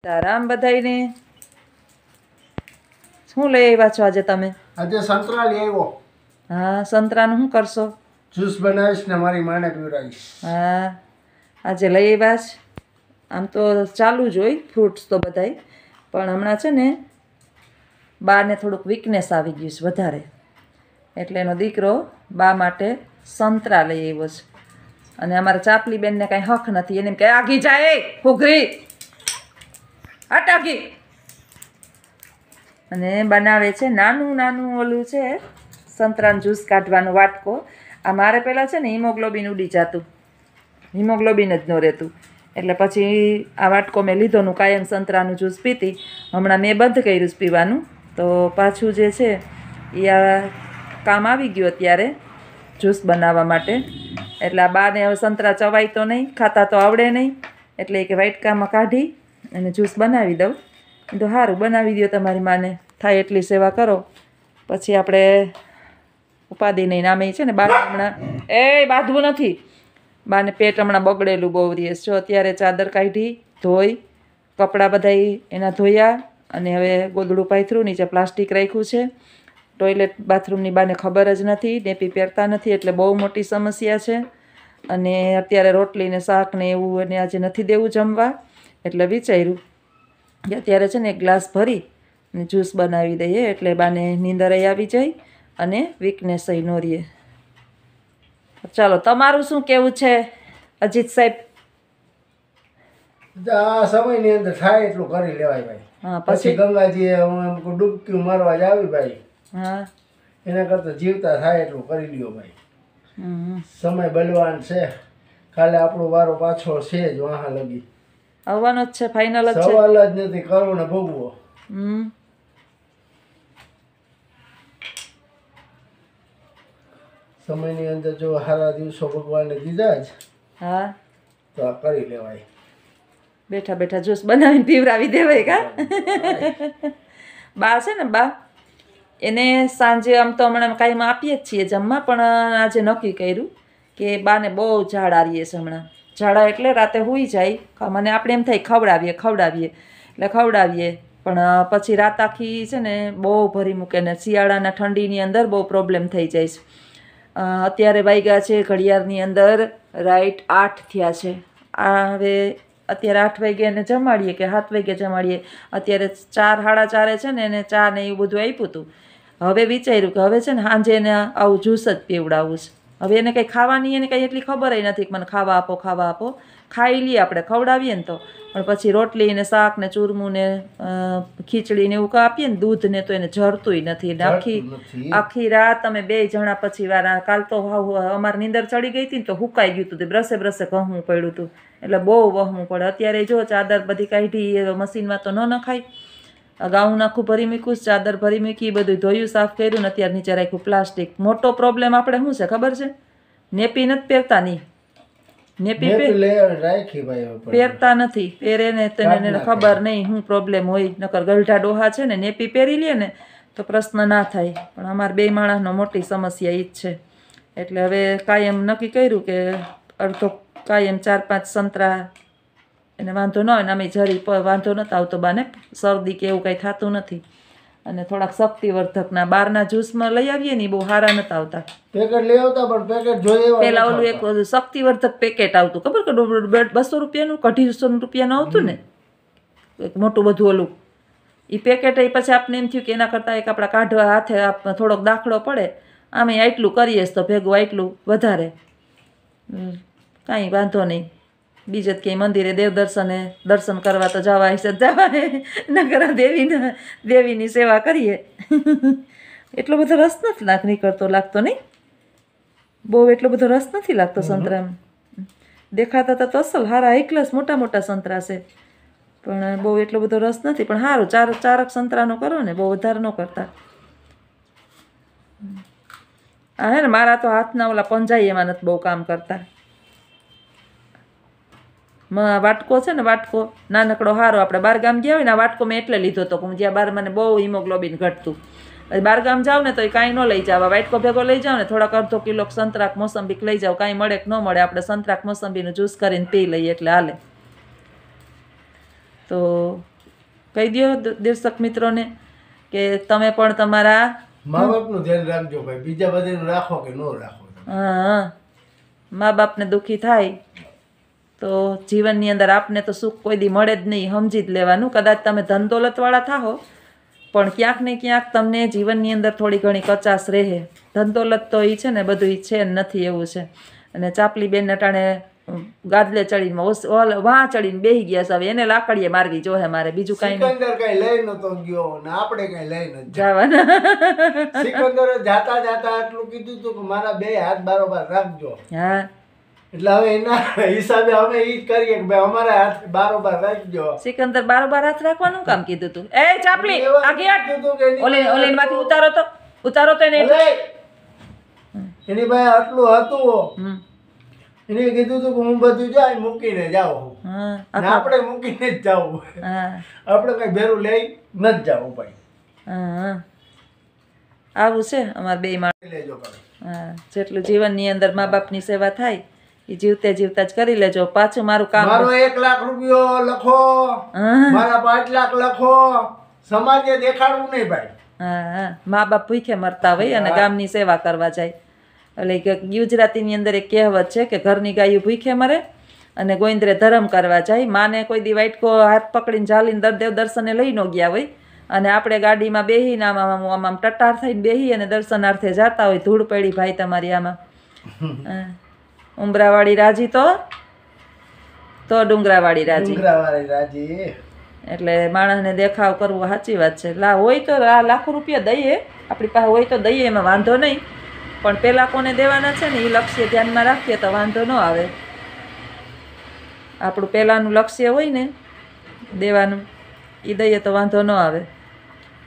સીતારામ બધાઈને શું લઈ આવ્યા છો આજે તમે? આજે સંતરા લઈ આવ્યો. હા, સંતરાનું શું કરશો? જ્યુસ બનાવીશ ને મારી માને પીવડાવીશ. હા, આજે લઈ આવ્યા છે. આમ તો ચાલુ જ હોય ફ્રૂટ્સ તો બધાય, પણ હમણાં છે ને બાને થોડુંક વીકનેસ આવી ગયું છે વધારે, એટલે એનો દીકરો બા માટે સંતરા લઈ આવ્યો છે. અને અમારા ચાપલી બેનને કાંઈ હક નથી, એને એમ કે આગી જાય ફુગરી હટાકી. અને બનાવે છે નાનું નાનું ઓલું છે સંતરાનું જ્યુસ કાઢવાનું વાટકો. આ મારે પહેલાં છે ને હિમોગ્લોબિન ઉડી જતું, હિમોગ્લોબિન જ ન રહેતું, એટલે પછી આ વાટકો મેં લીધોનું કાયમ સંતરાનું જ્યુસ પીતી. હમણાં મેં બંધ કર્યું છે પીવાનું, તો પાછું જે છે એ આ કામ આવી ગયું અત્યારે જ્યુસ બનાવવા માટે. એટલે આ બાને હવે સંતરા ચવાય તો નહીં, ખાતા તો આવડે નહીં, એટલે કે વાટકામાં કાઢી અને જ્યુસ બનાવી દઉં. તો સારું, બનાવી દો તમારી માને, થાય એટલી સેવા કરો. પછી આપણે ઉપાધિ નહીં. નામે છે ને બા હમણાં બાંધવું નથી, બાને પેટ હમણાં બગડેલું બહુ રીસ. જો અત્યારે ચાદર કાઢી ધોઈ, કપડાં બધાય એના ધોયા, અને હવે ગોદડું પાથરું, નીચે પ્લાસ્ટિક રાખ્યું છે. ટોયલેટ બાથરૂમની બાને ખબર જ નથી, નેપી પહેરતા નથી, એટલે બહુ મોટી સમસ્યા છે. અને અત્યારે રોટલી ને શાક ને એવું અને આજે નથી દેવું જમવા, એટલે વિચાર્યું કે અત્યારે છે ને એક ગ્લાસ ભરી અને જ્યુસ બનાવી દઈએ, એટલે બાને નીંદરય આવી જાય અને વીકનેસ ન રહે. ચાલો, તમારું શું કેવું છે અજીત સાહેબ? આ સમયની અંદર થાય એટલું કરી લેવાય ભાઈ. હા, પછી ગંગાજી ડૂબકી મારવા જ આવી ભાઈ. હા, એના કરતાં જીવતા થાય એટલું કરી લ્યો ભાઈ. હમ, સમય બલવાન છે, કાલે આપણો વારો પાછો છે જ. વાહ લગી આવવાનો જ છે, ફાઇનલ જ છે, સવાલ જ નથી, કરવો ને ભોગવો. સમયની અંદર જો સારા દિવસો ભગવાનને દીધા જ, હા, તો આ કરી લેવાય. બેઠા બેઠા જ્યુસ બનાવીને પીવરાવી દેવાય કા? બા છે ને બા, એને સાંજે આમ તો હમણાં કાંઈમાં આપીએ જ છીએ જમવા, પણ આજે નક્કી કર્યું કે બાને બહુ ઝાડા રહીએ છે હમણાં. ઝાડા એટલે રાતે સૂઈ જાય, મને આપણે એમ થાય ખવડાવીએ એટલે ખવડાવીએ, પણ પછી રાત આખી છે ને બહુ ભરી મૂકે ને શિયાળાના ઠંડીની અંદર બહુ પ્રોબ્લેમ થઈ જાય છે. અત્યારે વાગ્યા છે ઘડિયાળની અંદર રાઈટ 8 થયા છે. આ હવે અત્યારે 8 વાગ્યા એને જમાડીએ કે 7 વાગ્યા જમાડીએ. અત્યારે 4 સાડા 4 છે ને એને ચા ને એવું બધું આપ્યું હતું. હવે વિચાર્યું કે હવે છે ને સાંજે એને આવું જ્યુસ જ પીવડાવવું છે. હવે એને કંઈ ખાવાની એને કંઈ એટલી ખબર નથી કે મને ખાવા આપો. ખાઈ લઈએ આપણે, ખવડાવીએ ને તો, પણ પછી રોટલી ને શાક ને ચૂરમું ને ખીચડી ને એવું આપીએ ને દૂધ ને, તો એને જરતુંય નથી. આખી રાત અમે 2 જણા પછી વાર, કાલ તો અમારી નીંદર ચડી ગઈ હતી ને તો હુકાઈ ગયું હતું, બ્રશે કહું પડ્યું હતું, એટલે બહુ વહમું પડે. અત્યારે જો ચાદર બધી કાઢી મશીનમાં તો ન નખાય, ગાઉન આખું ભરી મૂક્યું, ચાદર ભરી મૂકી, બધું ધોયું સાફ કર્યું ને અત્યારે નીચે રાખ્યું પ્લાસ્ટિક. મોટો પ્રોબ્લેમ આપણે શું છે ખબર છે? નેપી નથી પહેરતા, નહીં નેપી પહેરતા નથી, પહેરે ને તેને ખબર નહીં શું પ્રોબ્લેમ હોય. નકર ગલઢા ડોહા છે ને નેપી પહેરી લે ને તો પ્રશ્ન ના થાય, પણ અમારે 2 માણસનો મોટી સમસ્યા એ જ છે. એટલે હવે કાયમ નક્કી કર્યું કે અડધો કાયમ 4-5 સંતરા, એને વાંધો ન હોય ને અમે જરી વાંધો નહોતો આવતો બાને, શરદી કે એવું કાંઈ થતું નથી. અને થોડાક શક્તિવર્ધકના બહારના જ્યુસમાં લઈ આવીએ ને, બહુ સારા નહોતા આવતા. પેકેટ લઈ આવતા, પણ પેકેટ જોઈએ પેલા ઓલું એક શક્તિવર્ધક પેકેટ આવતું, ખબર કે 200 રૂપિયાનું, 250 રૂપિયાનું આવતું ને, એક મોટું બધું ઓલું. એ પેકેટ પછી આપણે એમ થયું કે એના કરતાં એક આપણા કાઢવા હાથે થોડોક દાખલો પડે, આમે આટલું કરીએ તો ભેગું આટલું વધારે, કાંઈ વાંધો નહીં. બીજે જ ક્યાંય મંદિરે દર્શન કરવા તો જવા હશે જવાય, નગર દેવીની સેવા કરીએ. એટલો બધો રસ નથી નીકળતો, લાગતો નહીં બહુ, એટલો બધો રસ નથી લાગતો સંતરામાં. દેખાતા તો અસલ હારા એકલાસ મોટા સંતરા છે, પણ બહુ એટલો બધો રસ નથી. પણ સારું, ચારક સંતરાનો કરો ને, બહુ વધારે ન કરતા. હા હે ને, મારા તો હાથના ઓલા પંજાઈ એમાં નથી બહુ કામ કરતા. વાટકો છે ને, વાટકો નાનકડો સારો, આપણે બહારગામ ગયા હોય ને, આ વાટકો મેં એટલે લીધો હતો કે જ્યાં બહાર મને બહુ હિમોગ્લોબિન ઘટતું. બહારગામ જાવ ને તો એ કાંઈ ન લઈ જાવ, વાટકો ભેગો લઈ જાવ ને, થોડાક અડધો કિલો સંતરાક મોસંબી લઈ જાવ, કાંઈ મળે કે ન મળે, આપણે સંતરાક મોસંબીનું જ્યુસ કરીને પી લઈએ એટલે હાલે. તો કહી દો દર્શક મિત્રોને કે તમે પણ તમારા મા બાપનું ધ્યાન રાખજો ભાઈ, બીજા બધાનું રાખો કે ન રાખો. હા મા બાપને દુઃખી થાય તો જીવનની અંદર આપને તો સુખ કોઈ દી મળે જ નહીં, સમજી જ લેવાનું. કદાચ તમે ધન દોલતવાળા થાઓ પણ ક્યાંક ને ક્યાંક તમને જીવનની અંદર થોડી ઘણી કચાશ રહે. ધન દોલત તો એ છે ને બધું ઈ છે નથી એવું છે. અને ચાપલી બેન અટાણે ગાદલે ચડીને વાં ચડીને બેહી ગયા છે. હવે એને લાકડીએ મારવી જોહે મારે, બીજું કાંઈ નહીં. સિકંદર કઈ લઈ નતો ગયો ને આપણે કઈ લઈ નથી જવાના. સિકંદરે જાતા જાતા આટલું કીધું તું કે મારા બે હાથ બારોબાર રાખજો. હા એટલે હવે એના હિસાબે અમે ઈ જ કરીએ કે ભાઈ અમારા હાથ બારોબાર રાખજો. સિકંદર બારોબાર હાથ રાખવાનું કામ કીધું તું? એ ચાપલી એવા આગે હાથ. કીધું કે એની ઓલે માંથી ઉતારો તો એને. અલે, એની પાસે આટલું હતું. હમ. એને કીધું તું કે હું બધું જાય મૂકીને જાઉં. હા ને આપણે મૂકીને જ જાવું. હા આપણે કઈ ભેરું લઈ નથી જાવું ભાઈ. હા આવું છે અમારે બે માણસ. લેજો ભાઈ. હા જેટલું જીવનની અંદર મા બાપની સેવા થાય એ જીવતે જીવતા જ કરી લેજો. પાછું મારું કામ મારો 1 લાખ રૂપિયો લખો, હા મારા 5 લાખ લખો, સમાજે દેખાડવું નહીં ભાઈ. હા મા બાપ ભૂખે મરતા હોય અને ગામની સેવા કરવા જાય. એટલે કે ગુજરાતીની અંદર એક કહેવત છે કે ઘરની ગાયું ભૂખે મરે અને ગોવિંદરે ધર્મ કરવા જાય. માને કોઈ દી વાઇટકો હાથ પકડીને ઝાલીને દરદેવ દર્શને લઈ ન ગયા હોય અને આપણે ગાડીમાં બેહીને આમ ટટાર થઈને બેહી અને દર્શનાર્થે જતા હોય. ધૂળ પડી ભાઈ તમારી આમાં. ઉમરાવાળી રાજી તો ડુંગરાવાળી રાજી. ડુંગરાવાળી રાજી. એટલે માણસને દેખાવ કરવો સાચી વાત છે. હોય તો લાખો રૂપિયા દઈએ, આપણી પાસે હોય તો દઈએ, એમાં વાંધો નહીં. પણ પેલા કોને દેવાના છે ને એ લક્ષ્ય ધ્યાનમાં રાખીએ તો વાંધો ન આવે. આપણું પહેલાંનું લક્ષ્ય હોય ને દેવાનું, એ દઈએ તો વાંધો ન આવે.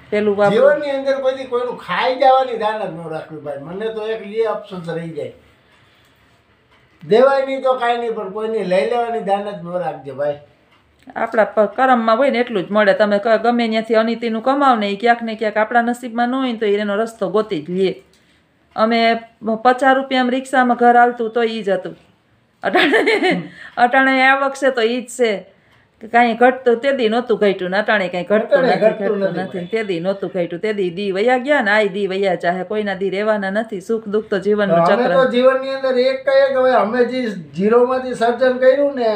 પેલું જીવનની અંદર કોઈ કોઈનું ખાઈ જવાની દાન જ ન રાખવી ભાઈ. મને તો એક એ અફસોસ રહી જાય. દેવાય નહીં તો કાંઈ નહીં, પણ કોઈની લઈ લેવાની દાન જ ન રાખજે ભાઈ. આપણા કરમમાં હોય ને એટલું જ મળે. તમે ગમે ત્યાંથી અનિતિનું કમાવ ને એ ક્યાંક ને ક્યાંક આપણા નસીબમાં ન હોય ને તો એનો રસ્તો ગોતી જ લે. અમે 50 રૂપિયામાં રિક્ષામાં ઘર હાલતું તો એ જ હતું. અટાણે આવક છે તો એ જ છે. કાંઈ ઘટતું તે દી નહોતું ઘટ્યું ને અટાણે કાંઈ ઘટતું નથી. તે દી નહોતું ઘટ્યું, તે દી વયા ગયા ને આ દી વયા ચાહે. કોઈના દી રહેવાના નથી. સુખ દુઃખ તો જીવનનું ચક્ર. તો જીવનની અંદર એક કહીએ કે હવે અમે જે ઝીરોમાંથી સર્જન કર્યું ને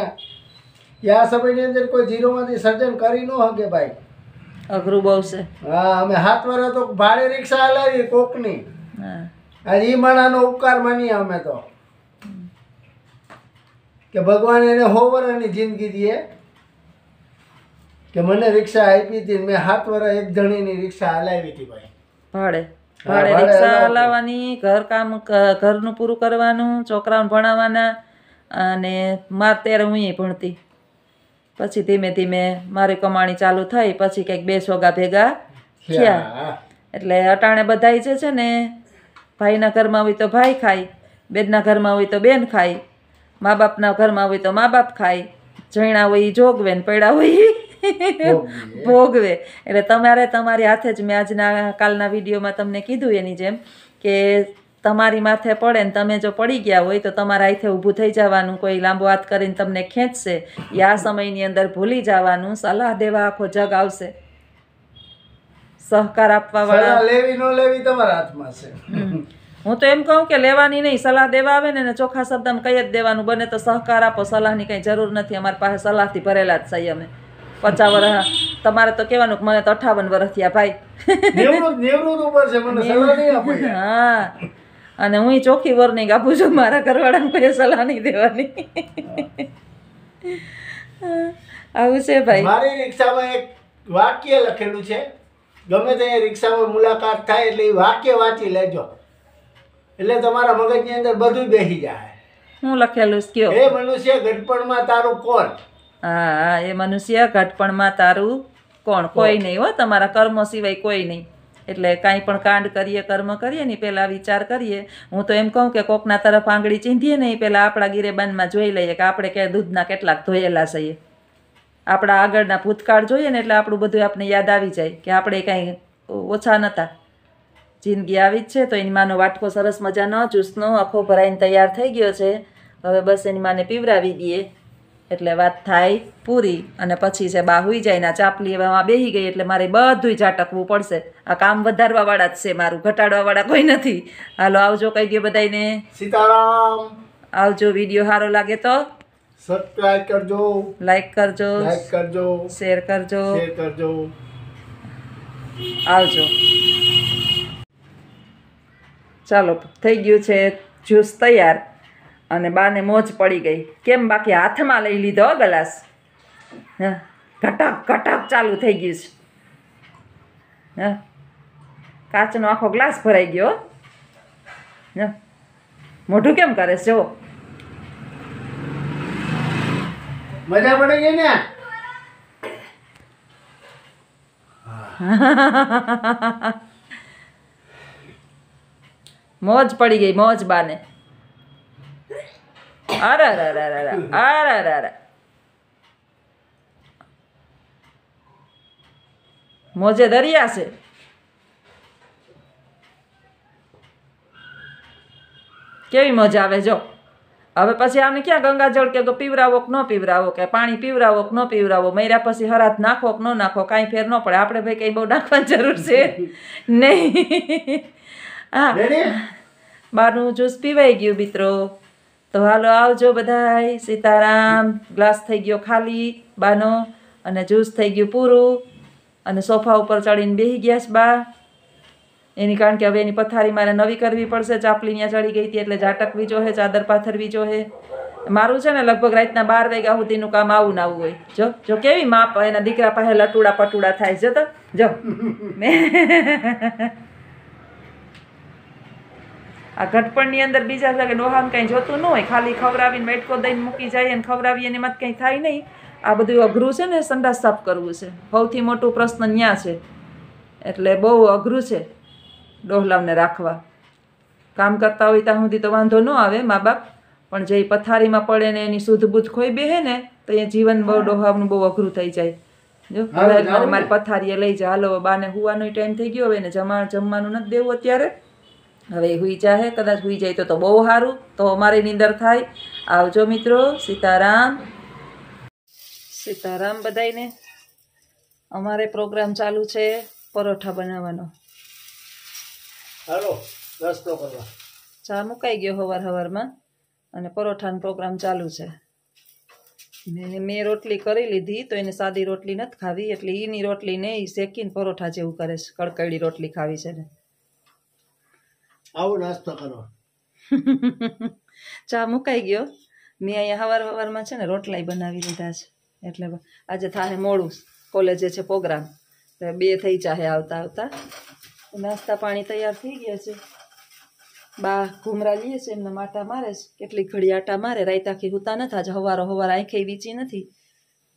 આ સમયની અંદર કોઈ ઝીરોમાંથી સર્જન કરી ન શકે ભાઈ. અઘરું બહુ છે. હા અમે 7 વર્ષ તો ભાડે રિક્ષા હલાવી કોકની. હા આ ઈ માણાનો ઉપકાર માનીએ અમે તો કે ભગવાન એને 100 વર્ષની જિંદગી દીએ કે મને રિક્ષા આપી હતી. મેં 7 વર્ષ એક જણીની રિક્ષા હલાવી હતી ભાઈ. ભાડે રિક્ષા હલાવવાની, ઘરનું પૂરું કરવાનું, છોકરાઓને ભણાવવાના. અને માર ત્યારે હું ભણતી, પછી ધીમે ધીમે મારી કમાણી ચાલુ થઈ, પછી કંઈક 2 છોગા ભેગા થયા. એટલે અટાણે બધાય જે છે ને ભાઈના ઘરમાં હોય તો ભાઈ ખાય, બેનના ઘરમાં હોય તો બેન ખાય, મા બાપના ઘરમાં હોય તો મા બાપ ખાય, જઈણા હોય એ જોગવે ને પડ્યા હોય ભોગવે. એટલે તમારે તમારી હાથે જ, મેં આજના કાલના વિડીયોમાં તમને કીધું એની જેમ કે તમારી માથે પડે ને તમે જો પડી ગયા હોય તો તમારા હાથે ઊભું થઈ જવાનું. કોઈ લાંબો હાથ કરીને તમને ખેંચશે એ આ સમયની અંદર ભૂલી જવાનું. સલાહ દેવા આખો જગ આવશે. સહકાર આપવા વાળા લેવી ન લેવી તમારા હાથમાં છે. હું તો એમ કહું કે લેવાની નહીં, સલાહ દેવા આવે ને ચોખ્ખા શબ્દમાં કહી જ દેવાનું. બને તો સહકાર આપો, સલાહની કંઈ જરૂર નથી. અમારી પાસે સલાહથી ભરેલા જ છીએ અમે. 50 વર્ષ, તમારે તો કહેવાનું કે મને તો 58 વર્ષ થયા ભાઈ. 90 ઉપર છે, મને સલાહ નહીં આપો. હા અને હું ચોખ્ખી વોર્નિંગ આપું છું, મારા ઘરવાળાને કોઈ સલાહ નહીં દેવાની. આવું છે ભાઈ. મારી રિક્ષામાં એક વાક્ય લખેલું છે, ગમે તે રિક્ષામાં મુલાકાત થાય એટલે એ વાક્ય વાંચી લેજો, એટલે તમારા મગજની અંદર બધું બેસી જાય. હું લખેલું કયો? એ મનુષ્ય ઘટપણમાં તારું કોણ? હા એ મનુષ્ય ઘટપણમાં તારું કોણ? કોઈ નહીં હો, તમારા કર્મો સિવાય કોઈ નહીં. એટલે કાંઈ પણ કાંડ કરીએ, કર્મ કરીએ ને પહેલાં વિચાર કરીએ. હું તો એમ કહું કે કોકના તરફ આંગળી ચીંધીએ ને એ પહેલાં આપણા ગિરેબાનમાં જોઈ લઈએ કે આપણે કે દૂધના કેટલાક ધોયેલા છીએ. આપણા આગળના ભૂતકાળ જોઈએ ને એટલે આપણું બધું આપણે યાદ આવી જાય કે આપણે કાંઈ ઓછા નહોતા. જિંદગી આવી જ છે. તો એની માનો વાટકો સરસ મજાનો જ્યુસનો આખો ભરાઈને તૈયાર થઈ ગયો છે. હવે બસ એની માને પીવરાવી દઈએ. એટલે વાત થાય પૂરી. અને પછી છે બા હુઈ જાય ના ચાપલી એવામાં બેહી ગઈ એટલે મારે બધુંય ઝાટકવું પડશે. આ કામ વધારવા વાળા જ છે, મારું ઘટાડવા વાળા કોઈ નથી. હાલો આવજો કહી દો બધાને. સીતારામ. આવજો. વિડીયો સારો લાગે તો સબસ્ક્રાઇબ કરજો, લાઈક કરજો, શેર કરજો. આવજો. ચાલો થઈ ગયું છે જ્યુસ તૈયાર અને બાને મોજ પડી ગઈ. કેમ બાકી હાથમાં લઈ લીધો ગ્લાસ. હા ઘટક ઘટક ચાલુ થઈ ગયું છે. હા કાચનો આખો ગ્લાસ ભરાઈ ગયો. હા મોઢું કેમ કરે છે જુઓ. મજા પડી ગઈ ને. મોજ પડી ગઈ મોજ બાને. અરે અરે અરે અરે અરે અરે અરે મોજે દરિયા છે. કેવી મજા આવે જો. હવે પછી આને ક્યાં ગંગાજળ કે પીવરાવો કે ન પીવરાવો, કે પાણી પીવરાવો કે ન પીવરાવો, મર્યા પછી હરાત નાખો કે ન નાખો, કાંઈ ફેર ન પડે. આપણે ભાઈ કંઈ બહુ નાખવાની જરૂર છે નહીં. હા બારનું જ્યુસ પીવાઈ ગયું મિત્રો. તો હાલો આવજો બધાય. સીતારામ. ગ્લાસ થઈ ગયો ખાલી બાનો અને જ્યુસ થઈ ગયું પૂરું. અને સોફા ઉપર ચડીને બેસી ગયા છે બા. એની કારણ કે હવે એની પથારી મારે નવી કરવી પડશે. ચાપલી ત્યાં ચડી ગઈ હતી એટલે ઝાટકવી જોહે, ચાદર પાથરવી જોહે. મારું છે ને લગભગ રાતના 12 વાગ્યા સુધીનું કામ આવું ને આવું હોય. જો જો કેવી માપ એના દીકરા પાસે લટુડા પટુડા થાય છે. તો જો આ ઘટપણની અંદર બીજા કે ડોહાને કંઈ જોતું ન હોય, ખાલી ખવડાવીને બેટકો દઈને મૂકી જાય અને ખવડાવીએ ને એમાં કંઈ થાય નહીં. આ બધું અઘરું છે ને. સંડાસ સાફ કરવું છે સૌથી મોટું પ્રશ્ન ન્યા છે. એટલે બહુ અઘરું છે ડોહલાવને રાખવા. કામ કરતા હોય ત્યાં સુધી તો વાંધો ન આવે મા બાપ, પણ જે પથારીમાં પડે ને એની શુદ્ધ બુદ્ધ ખોઈ બેહે ને તો એ જીવન બહુ ડોહાવનું બહુ અઘરું થઈ જાય. જો હવે મારી પથારીએ લઈ જા. હાલો બાને હુવાનો ટાઈમ થઈ ગયો. હવે એને જમવાનું નથી દેવું અત્યારે. હવે હુઈ જાહે. કદાચ હુઈ જાય તો બહુ સારું. તો અમારી નીંદર થાય. આવજો મિત્રો. સીતારામ. સીતારામ બધાયને. અમારે પ્રોગ્રામ ચાલુ છે પરોઠા બનાવવાનો. હાલો નાસ્તો કરવા. ચા મુકાઈ ગયો હવારમાં અને પરોઠાનો પ્રોગ્રામ ચાલુ છે. ને મેં રોટલી કરી લીધી તો એને સાદી રોટલી નથી ખાવી એટલે એની રોટલી ને એ શેકીને પરોઠા જેવું કરે છે. કડકડી રોટલી ખાવી છે ને. આવો નાસ્તો કરો. ચા મુકાઈ ગયો. મેં અહીંયા હવારમાં છે ને રોટલાય બનાવી લીધા છે. એટલે આજે થાય મોડું. કોલેજે છે પ્રોગ્રામ. 2 થઈ જાહે આવતા આવતા. નાસ્તા પાણી તૈયાર થઈ ગયા છે. બા ઘૂમરા લીએ છે એમને આટા મારે છે. કેટલીક ઘડી આટા મારે. રાત આખી હુતા નથી. આજે હવાર આંખે વીચી નથી.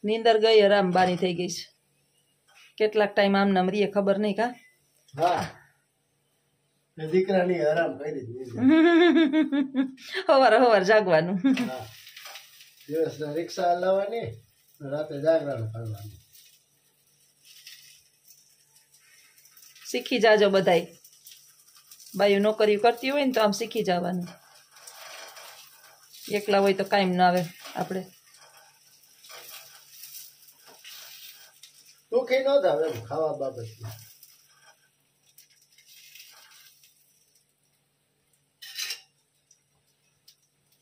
નીંદર ગઈ આરામ બાની થઈ ગઈ છે. કેટલાક ટાઈમ આમ નામ રીએ ખબર નહીં. કા હા દીકરાની આરામ કરી હવાર જાગવાનું. દિવસના રિક્ષા હલાવવાની, રાતે જાગરણ કરવાનું. શીખી જાજો બધાય. બાયું નોકરી કરતી હોય ને તો આમ શીખી જવાનું. એકલા હોય તો કાંઈ ના આવે. આપણે દુઃખી ન થાવ એમ ખાવા બાબતમાં.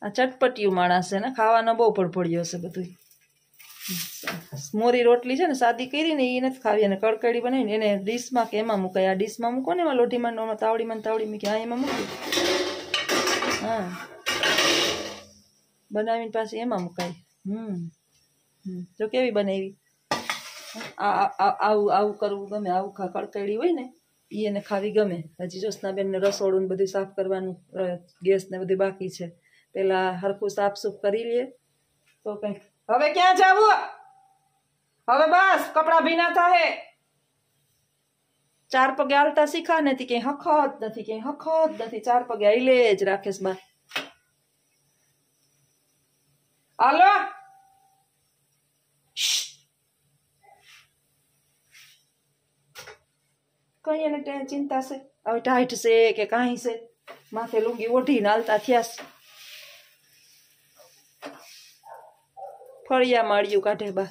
આ ચટપટિયું માણસ છે ને. ખાવાનો બહુ પડપડિયો છે બધું. મોરી રોટલી છે ને સાદી કરી ને એ નથી ખાવી. અને કડકડી બનાવીને એને ડીશમાં કે એમાં મુકાય. આ ડીશમાં મૂકો ને એમાં લોઢીમાં તાવડીમાં મૂકી. હા એમાં મૂકી. હા બનાવીને પાછી એમાં મુકાય. જો કેવી બનાવી. આવું કરવું ગમે. આવું કડકડી હોય ને એ એને ખાવી ગમે. હજી જ્યોત્સનાબેનને રસોડું બધું સાફ કરવાનું, ગેસ ને બધું બાકી છે. પેલા હરખું સાફ સૂફ કરી લઈએ તો કંઈક. હવે ક્યાં જવું? હવે બસ કપડા ભીના થાય. 4 પગે હાલતા શીખા નથી. કઈ હખત નથી. 4 પગે હાલે જ રાખેશ બા. હાલો કઈ એને ચિંતા છે. હવે ટાઈટ છે કે કાંઈ છે. માથે લુંગી ઓઢીને હાલતા થયા. ફળિયા મળ્યું કાઢે બા.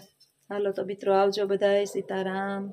હાલો તો મિત્રો આવજો બધાય. સીતારામ.